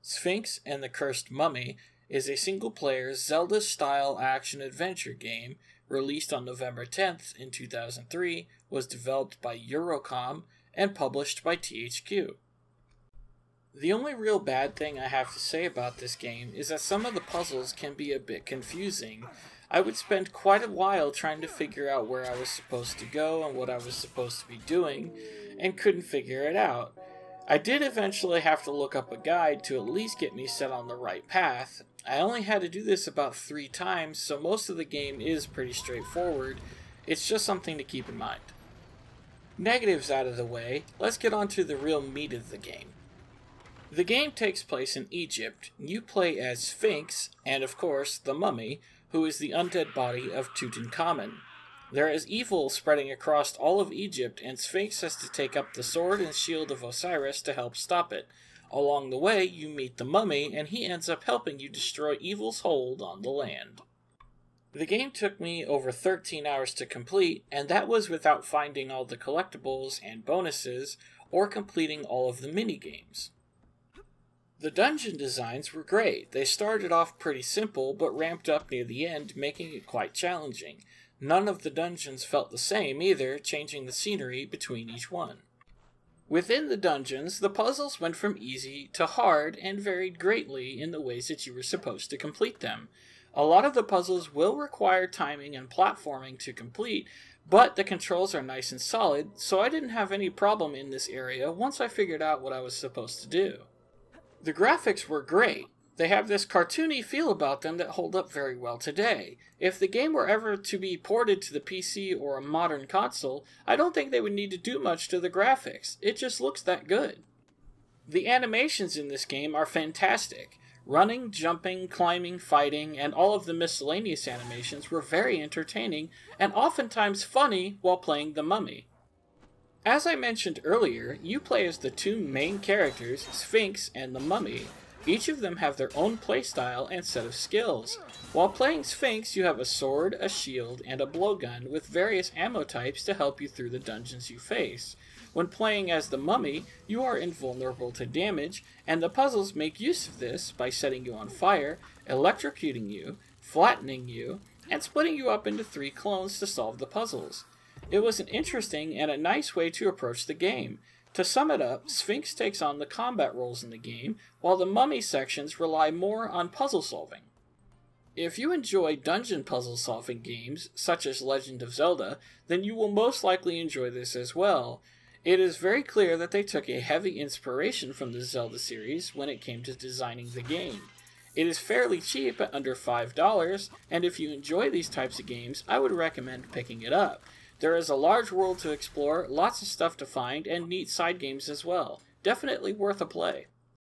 Sphinx and the Cursed Mummy is a single-player Zelda-style action-adventure game released on November 10th in 2003, was developed by Eurocom, and published by THQ. The only real bad thing I have to say about this game is that some of the puzzles can be a bit confusing. I would spend quite a while trying to figure out where I was supposed to go and what I was supposed to be doing, and couldn't figure it out. I did eventually have to look up a guide to at least get me set on the right path. I only had to do this about 3 times, so most of the game is pretty straightforward. It's just something to keep in mind. Negatives out of the way, let's get on to the real meat of the game. The game takes place in Egypt. You play as Sphinx, and of course, the mummy, who is the undead body of Tutankhamun. There is evil spreading across all of Egypt, and Sphinx has to take up the sword and shield of Osiris to help stop it. Along the way, you meet the mummy, and he ends up helping you destroy evil's hold on the land. The game took me over 13 hours to complete, and that was without finding all the collectibles and bonuses, or completing all of the mini-games. The dungeon designs were great. They started off pretty simple, but ramped up near the end, making it quite challenging. None of the dungeons felt the same either, changing the scenery between each one. Within the dungeons, the puzzles went from easy to hard and varied greatly in the ways that you were supposed to complete them. A lot of the puzzles will require timing and platforming to complete, but the controls are nice and solid, so I didn't have any problem in this area once I figured out what I was supposed to do. The graphics were great. They have this cartoony feel about them that hold up very well today. If the game were ever to be ported to the PC or a modern console, I don't think they would need to do much to the graphics. It just looks that good. The animations in this game are fantastic. Running, jumping, climbing, fighting, and all of the miscellaneous animations were very entertaining and oftentimes funny while playing the mummy. As I mentioned earlier, you play as the 2 main characters, Sphinx and the mummy. Each of them have their own playstyle and set of skills. While playing Sphinx, you have a sword, a shield, and a blowgun with various ammo types to help you through the dungeons you face. When playing as the mummy, you are invulnerable to damage, and the puzzles make use of this by setting you on fire, electrocuting you, flattening you, and splitting you up into 3 clones to solve the puzzles. It was an interesting and a nice way to approach the game. To sum it up, Sphinx takes on the combat roles in the game, while the mummy sections rely more on puzzle solving. If you enjoy dungeon puzzle solving games, such as Legend of Zelda, then you will most likely enjoy this as well. It is very clear that they took a heavy inspiration from the Zelda series when it came to designing the game. It is fairly cheap at under $5, and if you enjoy these types of games, I would recommend picking it up. There is a large world to explore, lots of stuff to find, and neat side games as well. Definitely worth a play.